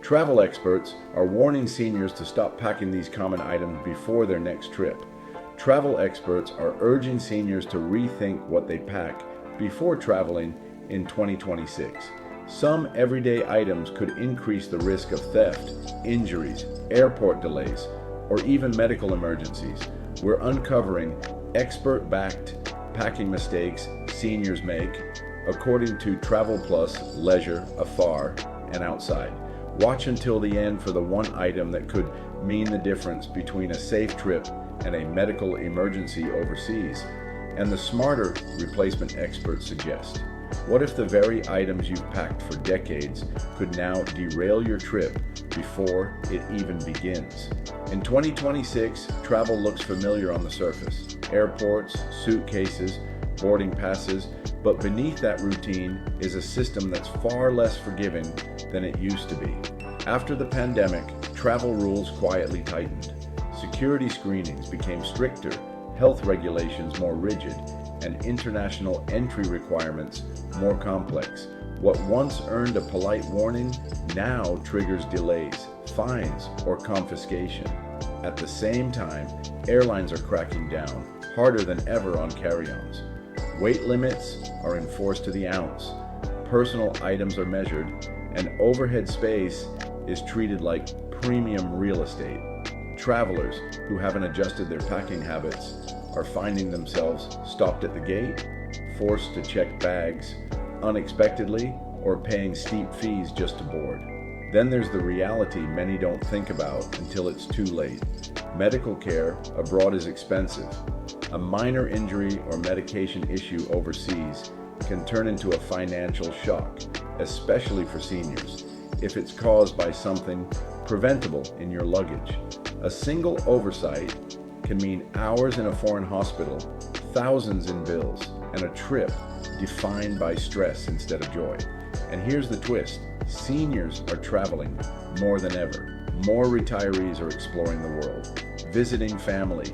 Travel experts are warning seniors to stop packing these common items before their next trip. Travel experts are urging seniors to rethink what they pack before traveling in 2026. Some everyday items could increase the risk of theft, injuries, airport delays, or even medical emergencies. We're uncovering expert-backed packing mistakes seniors make, according to Travel Plus, Leisure, Afar, and Outside. Watch until the end for the one item that could mean the difference between a safe trip and a medical emergency overseas, and the smarter replacement experts suggest. What if the very items you've packed for decades could now derail your trip before it even begins? In 2026, travel looks familiar on the surface. Airports, suitcases, boarding passes, but beneath that routine is a system that's far less forgiving than it used to be. After the pandemic, travel rules quietly tightened. Security screenings became stricter, health regulations more rigid, and international entry requirements more complex. What once earned a polite warning now triggers delays, fines, or confiscation. At the same time, airlines are cracking down harder than ever on carry-ons. Weight limits are enforced to the ounce, personal items are measured, and overhead space is treated like premium real estate. Travelers who haven't adjusted their packing habits are finding themselves stopped at the gate, forced to check bags unexpectedly, or paying steep fees just to board. Then there's the reality many don't think about until it's too late. Medical care abroad is expensive. A minor injury or medication issue overseas can turn into a financial shock, especially for seniors, if it's caused by something preventable in your luggage. A single oversight can mean hours in a foreign hospital, thousands in bills, and a trip defined by stress instead of joy. And here's the twist: seniors are traveling more than ever. More retirees are exploring the world, visiting family,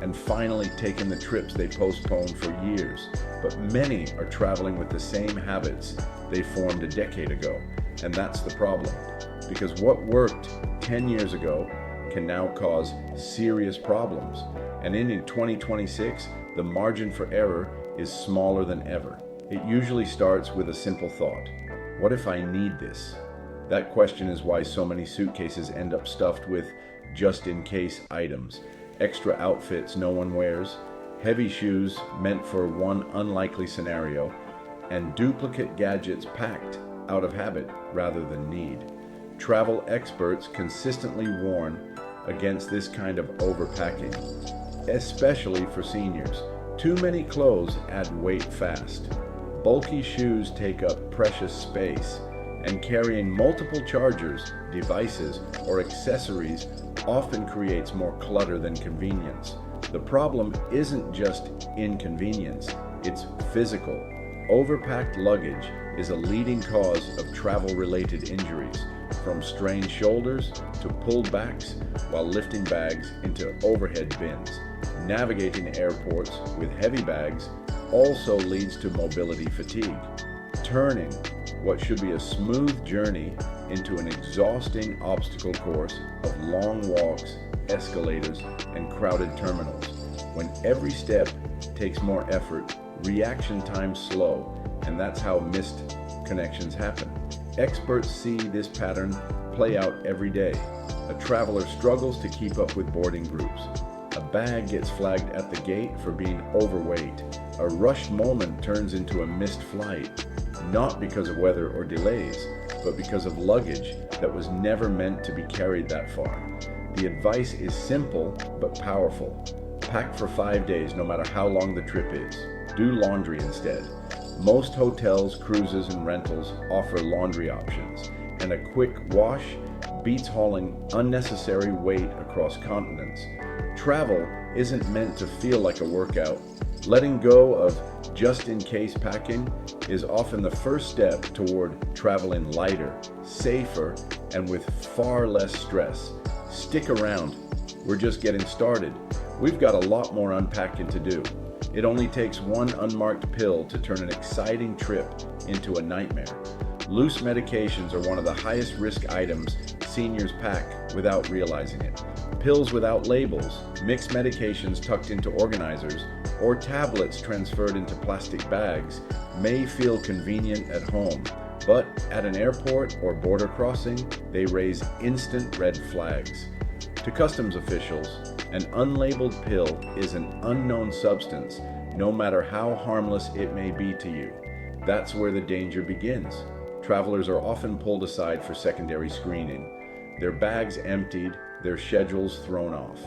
and finally taking the trips they postponed for years. But many are traveling with the same habits they formed a decade ago. And that's the problem, because what worked 10 years ago can now cause serious problems. And in 2026, the margin for error is smaller than ever. It usually starts with a simple thought: what if I need this? That question is why so many suitcases end up stuffed with just-in-case items, extra outfits no one wears, heavy shoes meant for one unlikely scenario, and duplicate gadgets packed out of habit rather than need. Travel experts consistently warn against this kind of overpacking, especially for seniors. Too many clothes add weight fast. Bulky shoes take up precious space, and carrying multiple chargers, devices, or accessories often creates more clutter than convenience. The problem isn't just inconvenience, it's physical. Overpacked luggage is a leading cause of travel-related injuries, from strained shoulders to pulled backs while lifting bags into overhead bins. Navigating airports with heavy bags also leads to mobility fatigue, turning what should be a smooth journey into an exhausting obstacle course of long walks, escalators, and crowded terminals. When every step takes more effort, reaction times slow, and that's how missed connections happen. Experts see this pattern play out every day. A traveler struggles to keep up with boarding groups. A bag gets flagged at the gate for being overweight. A rushed moment turns into a missed flight, not because of weather or delays, but because of luggage that was never meant to be carried that far. The advice is simple but powerful. Pack for 5 days no matter how long the trip is. Do laundry instead. Most hotels, cruises, and rentals offer laundry options, and a quick wash beats hauling unnecessary weight across continents. Travel isn't meant to feel like a workout. Letting go of just-in-case packing is often the first step toward traveling lighter, safer, and with far less stress. Stick around. We're just getting started. We've got a lot more unpacking to do. It only takes one unmarked pill to turn an exciting trip into a nightmare. Loose medications are one of the highest risk items seniors pack without realizing it. Pills without labels, mixed medications tucked into organizers, or tablets transferred into plastic bags may feel convenient at home, but at an airport or border crossing, they raise instant red flags. To customs officials, an unlabeled pill is an unknown substance, no matter how harmless it may be to you. That's where the danger begins. Travelers are often pulled aside for secondary screening, their bags emptied, their schedules thrown off.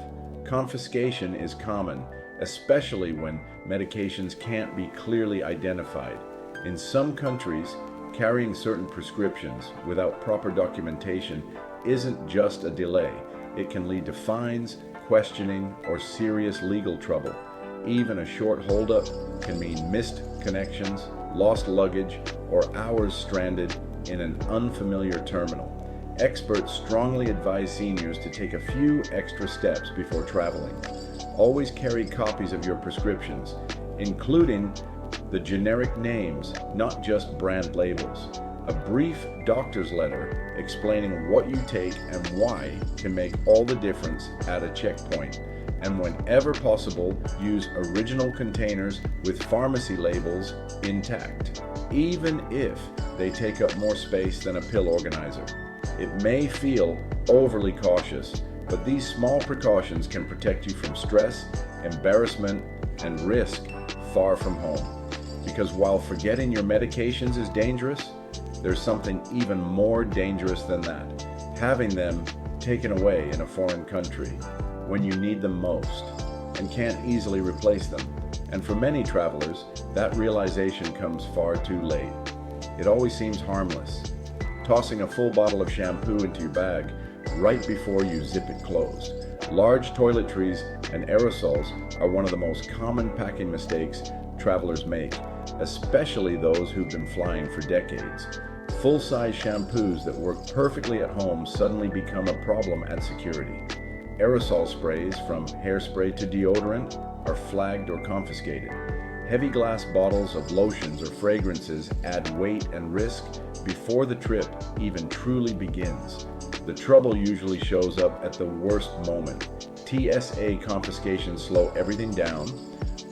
Confiscation is common, especially when medications can't be clearly identified. In some countries, carrying certain prescriptions without proper documentation isn't just a delay. It can lead to fines, questioning, or serious legal trouble. Even a short holdup can mean missed connections, lost luggage, or hours stranded in an unfamiliar terminal. Experts strongly advise seniors to take a few extra steps before traveling. Always carry copies of your prescriptions, including the generic names, not just brand labels. A brief doctor's letter explaining what you take and why can make all the difference at a checkpoint. And whenever possible, use original containers with pharmacy labels intact, even if they take up more space than a pill organizer. It may feel overly cautious, but these small precautions can protect you from stress, embarrassment, and risk far from home. Because while forgetting your medications is dangerous, there's something even more dangerous than that: having them taken away in a foreign country when you need them most and can't easily replace them. And for many travelers, that realization comes far too late. It always seems harmless, tossing a full bottle of shampoo into your bag right before you zip it closed. Large toiletries and aerosols are one of the most common packing mistakes travelers make, especially those who've been flying for decades. Full-size shampoos that work perfectly at home suddenly become a problem at security. Aerosol sprays, from hairspray to deodorant, are flagged or confiscated. Heavy glass bottles of lotions or fragrances add weight and risk before the trip even truly begins. The trouble usually shows up at the worst moment. TSA confiscations slow everything down,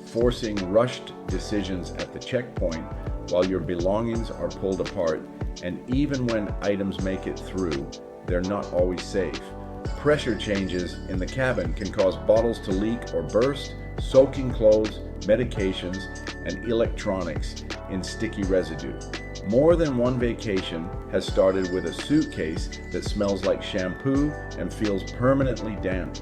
forcing rushed decisions at the checkpoint while your belongings are pulled apart, and even when items make it through, they're not always safe. Pressure changes in the cabin can cause bottles to leak or burst, soaking clothes, medications, and electronics in sticky residue. More than one vacation has started with a suitcase that smells like shampoo and feels permanently damp.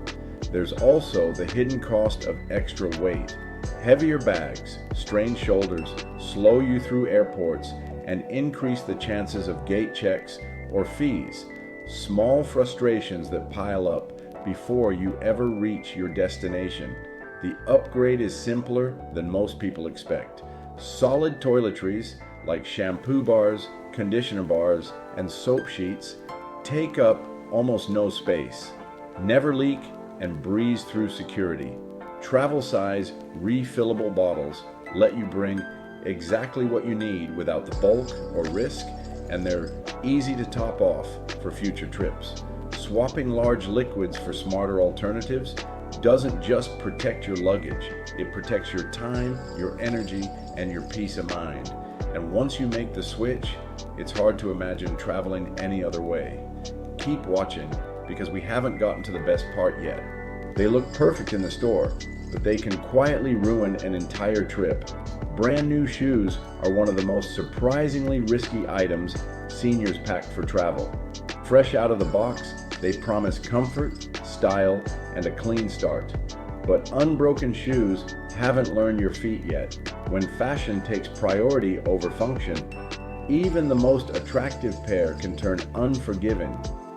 There's also the hidden cost of extra weight. Heavier bags, strained shoulders, slow you through airports and increase the chances of gate checks or fees. Small frustrations that pile up before you ever reach your destination. The upgrade is simpler than most people expect. Solid toiletries like shampoo bars, conditioner bars, and soap sheets take up almost no space, never leak, and breeze through security. Travel size refillable bottles let you bring exactly what you need without the bulk or risk, and they're easy to top off for future trips. Swapping large liquids for smarter alternatives doesn't just protect your luggage, it protects your time, your energy, and your peace of mind. And once you make the switch, it's hard to imagine traveling any other way. Keep watching, because we haven't gotten to the best part yet. They look perfect in the store, but they can quietly ruin an entire trip. Brand new shoes are one of the most surprisingly risky items seniors pack for travel. Fresh out of the box, they promise comfort, style, and a clean start. But unbroken shoes haven't learned your feet yet. When fashion takes priority over function, even the most attractive pair can turn unforgiving.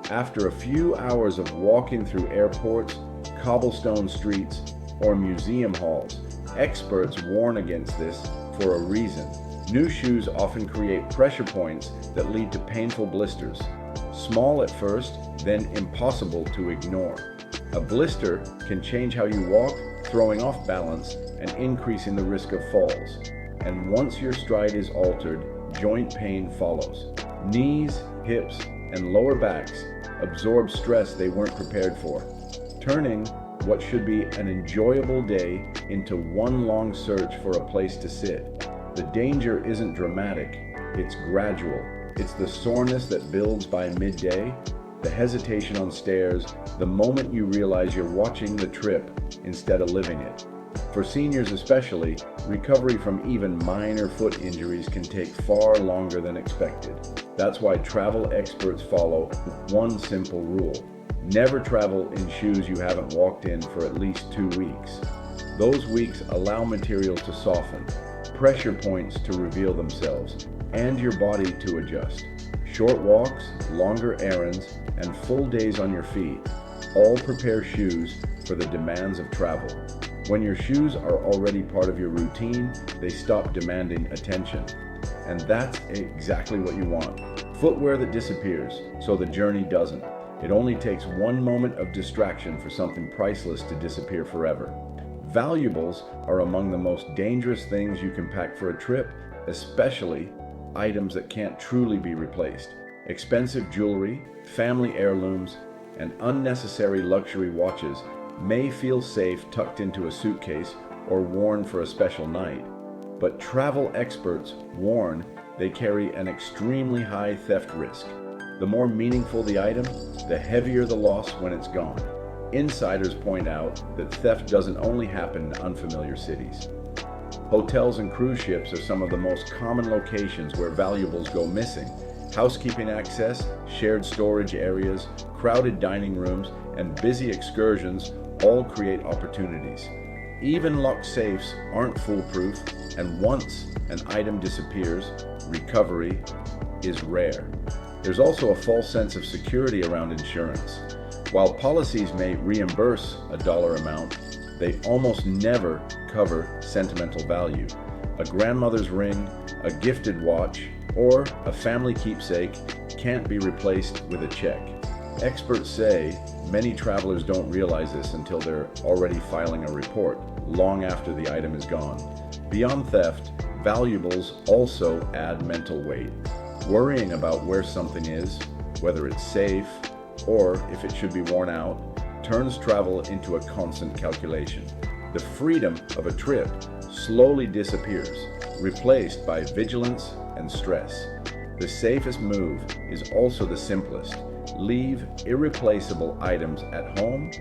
After a few hours of walking through airports, cobblestone streets, or museum halls, experts warn against this for a reason. New shoes often create pressure points that lead to painful blisters. Small at first, then impossible to ignore. A blister can change how you walk, throwing off balance and increasing the risk of falls. And once your stride is altered, joint pain follows. Knees, hips, and lower backs absorb stress they weren't prepared for, turning what should be an enjoyable day into one long search for a place to sit. The danger isn't dramatic, it's gradual. It's the soreness that builds by midday, the hesitation on stairs, the moment you realize you're watching the trip instead of living it. For seniors especially, recovery from even minor foot injuries can take far longer than expected. That's why travel experts follow one simple rule. Never travel in shoes you haven't walked in for at least 2 weeks. Those weeks allow materials to soften, pressure points to reveal themselves, and your body to adjust. Short walks, longer errands, and full days on your feet all prepare shoes for the demands of travel. When your shoes are already part of your routine, they stop demanding attention. And that's exactly what you want. Footwear that disappears, so the journey doesn't. It only takes one moment of distraction for something priceless to disappear forever. Valuables are among the most dangerous things you can pack for a trip, especially items that can't truly be replaced. Expensive jewelry, family heirlooms, and unnecessary luxury watches may feel safe tucked into a suitcase or worn for a special night, but travel experts warn they carry an extremely high theft risk. The more meaningful the item, the heavier the loss when it's gone. Insiders point out that theft doesn't only happen in unfamiliar cities. Hotels and cruise ships are some of the most common locations where valuables go missing. Housekeeping access, shared storage areas, crowded dining rooms, and busy excursions all create opportunities. Even locked safes aren't foolproof, and once an item disappears, recovery is rare. There's also a false sense of security around insurance. While policies may reimburse a dollar amount, they almost never cover sentimental value. A grandmother's ring, a gifted watch, or a family keepsake can't be replaced with a check. Experts say many travelers don't realize this until they're already filing a report, long after the item is gone. Beyond theft, valuables also add mental weight. Worrying about where something is, whether it's safe, or if it should be worn out, turns travel into a constant calculation. The freedom of a trip slowly disappears, replaced by vigilance and stress. The safest move is also the simplest. Leave irreplaceable items at home,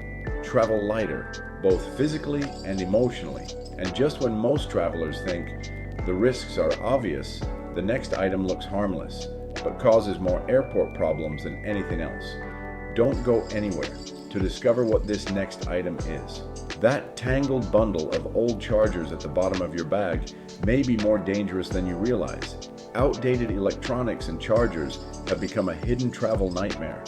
travel lighter, both physically and emotionally. And just when most travelers think the risks are obvious, the next item looks harmless, but causes more airport problems than anything else. Don't go anywhere to discover what this next item is. That tangled bundle of old chargers at the bottom of your bag may be more dangerous than you realize. Outdated electronics and chargers have become a hidden travel nightmare,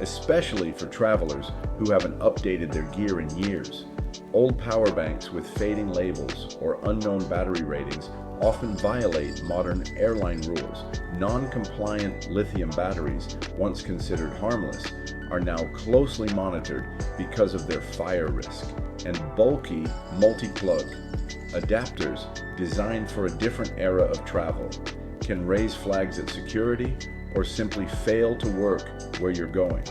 especially for travelers who haven't updated their gear in years. Old power banks with fading labels or unknown battery ratings often violate modern airline rules. Non-compliant lithium batteries, once considered harmless, are now closely monitored because of their fire risk. And bulky multi-plug adapters designed for a different era of travel can raise flags at security or simply fail to work where you're going.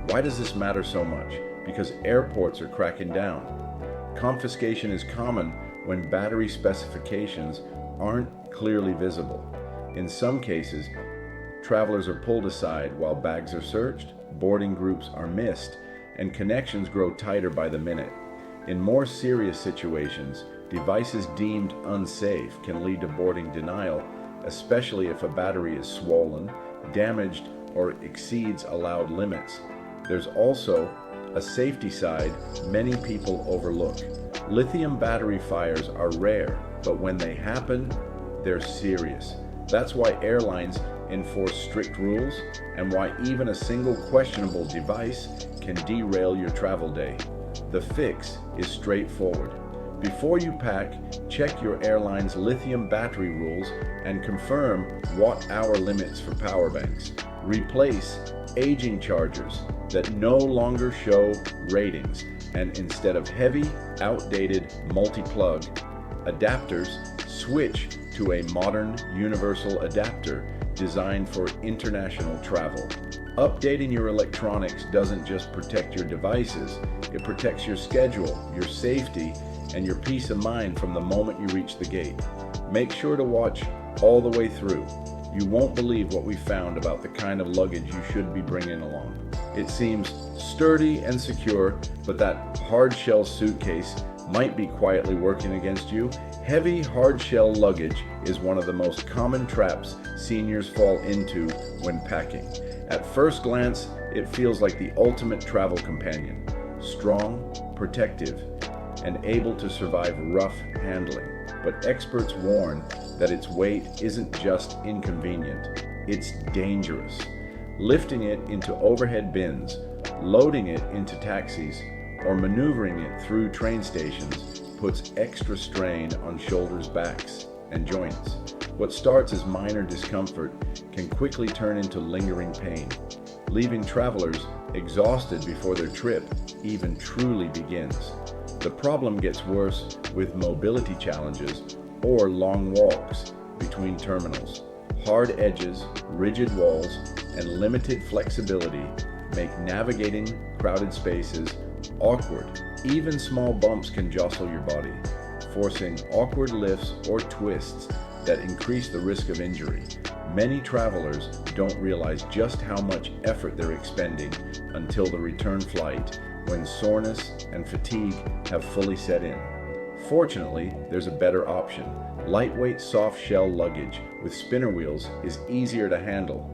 Why does this matter so much? Because airports are cracking down. Confiscation is common when battery specifications aren't clearly visible. In some cases, travelers are pulled aside while bags are searched, boarding groups are missed, and connections grow tighter by the minute. In more serious situations, devices deemed unsafe can lead to boarding denial, especially if a battery is swollen, damaged, or exceeds allowed limits. There's also a safety side many people overlook. Lithium battery fires are rare, but when they happen, they're serious. That's why airlines enforce strict rules and why even a single questionable device can derail your travel day. The fix is straightforward. Before you pack, check your airline's lithium battery rules and confirm watt-hour limits for power banks. Replace aging chargers that no longer show ratings, and instead of heavy, outdated multi-plug adapters, switch to a modern universal adapter designed for international travel. Updating your electronics doesn't just protect your devices, it protects your schedule, your safety, and your peace of mind from the moment you reach the gate. Make sure to watch all the way through. You won't believe what we found about the kind of luggage you should be bringing along. It seems sturdy and secure, but that hard shell suitcase might be quietly working against you. Heavy hard shell luggage is one of the most common traps seniors fall into when packing. At first glance, it feels like the ultimate travel companion. Strong, protective, and able to survive rough handling. But experts warn that its weight isn't just inconvenient, it's dangerous. Lifting it into overhead bins, loading it into taxis, or maneuvering it through train stations puts extra strain on shoulders, backs, and joints. What starts as minor discomfort can quickly turn into lingering pain, leaving travelers exhausted before their trip even truly begins. The problem gets worse with mobility challenges or long walks between terminals. Hard edges, rigid walls, and limited flexibility make navigating crowded spaces awkward. Even small bumps can jostle your body, forcing awkward lifts or twists that increase the risk of injury. Many travelers don't realize just how much effort they're expending until the return flight, when soreness and fatigue have fully set in. Fortunately, there's a better option. Lightweight soft shell luggage with spinner wheels is easier to handle,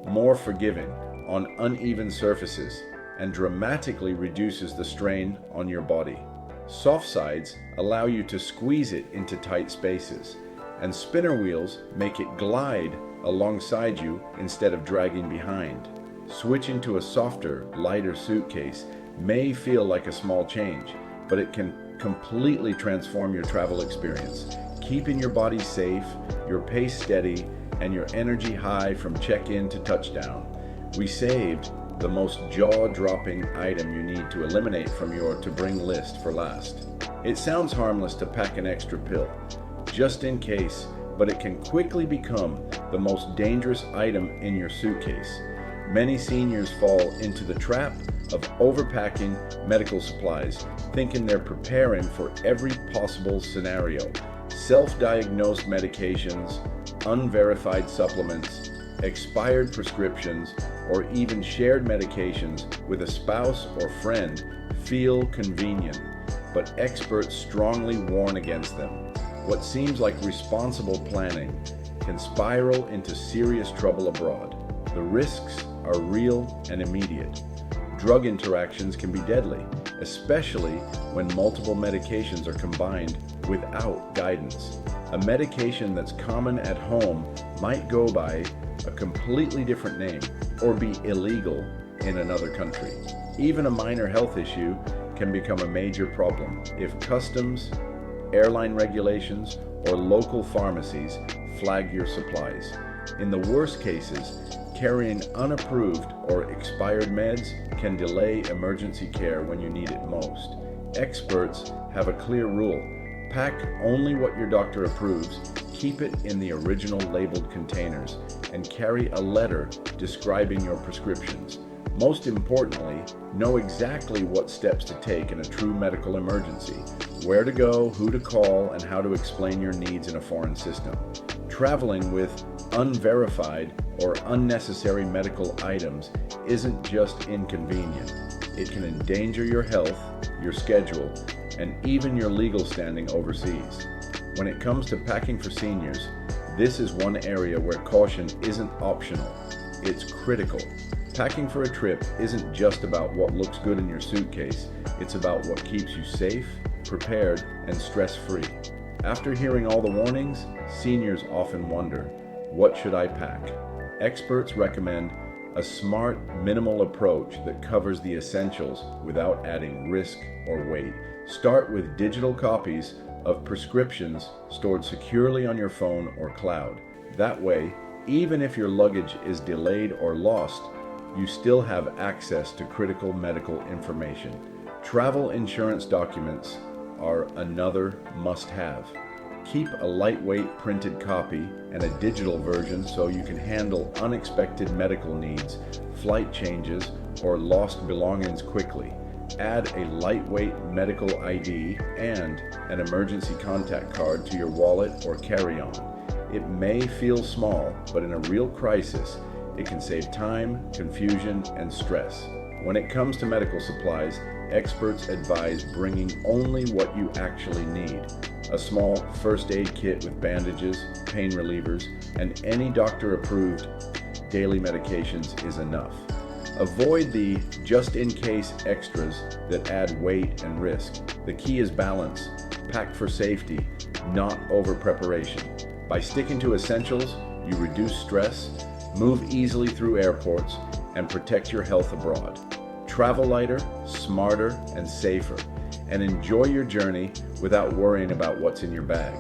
more forgiving on uneven surfaces, and dramatically reduces the strain on your body. Soft sides allow you to squeeze it into tight spaces, and spinner wheels make it glide alongside you instead of dragging behind. Switching to a softer, lighter suitcase may feel like a small change, but it can completely transform your travel experience, keeping your body safe, your pace steady, and your energy high from check-in to touchdown. We saved the most jaw-dropping item you need to eliminate from your to-bring list for last. It sounds harmless to pack an extra pill, just in case, but it can quickly become the most dangerous item in your suitcase. Many seniors fall into the trap of overpacking medical supplies, thinking they're preparing for every possible scenario. Self-diagnosed medications, unverified supplements, expired prescriptions, or even shared medications with a spouse or friend feel convenient, but experts strongly warn against them. What seems like responsible planning can spiral into serious trouble abroad. The risks are real and immediate. Drug interactions can be deadly, especially when multiple medications are combined without guidance. A medication that's common at home might go by a completely different name or be illegal in another country. Even a minor health issue can become a major problem if customs, airline regulations, or local pharmacies flag your supplies. In the worst cases, carrying unapproved or expired meds can delay emergency care when you need it most. Experts have a clear rule: pack only what your doctor approves, keep it in the original labeled containers, and carry a letter describing your prescriptions. Most importantly, know exactly what steps to take in a true medical emergency, where to go, who to call, and how to explain your needs in a foreign system. Traveling with unverified or unnecessary medical items isn't just inconvenient. It can endanger your health, your schedule, and even your legal standing overseas. When it comes to packing for seniors, this is one area where caution isn't optional, it's critical. Packing for a trip isn't just about what looks good in your suitcase, it's about what keeps you safe, prepared, and stress-free. After hearing all the warnings, seniors often wonder, what should I pack? Experts recommend a smart, minimal approach that covers the essentials without adding risk or weight. Start with digital copies of prescriptions stored securely on your phone or cloud. That way, even if your luggage is delayed or lost, you still have access to critical medical information. Travel insurance documents are another must-have. Keep a lightweight printed copy and a digital version so you can handle unexpected medical needs, flight changes, or lost belongings quickly. Add a lightweight medical ID and an emergency contact card to your wallet or carry-on. It may feel small, but in a real crisis, it can save time, confusion, and stress. When it comes to medical supplies, experts advise bringing only what you actually need. A small first aid kit with bandages, pain relievers, and any doctor-approved daily medications is enough. Avoid the just-in-case extras that add weight and risk. The key is balance. Pack for safety, not over-preparation. By sticking to essentials, you reduce stress, move easily through airports, and protect your health abroad. Travel lighter, smarter, and safer, and enjoy your journey without worrying about what's in your bag.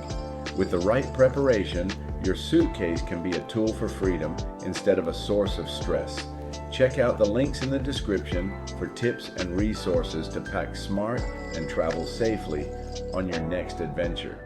With the right preparation, your suitcase can be a tool for freedom instead of a source of stress. Check out the links in the description for tips and resources to pack smart and travel safely on your next adventure.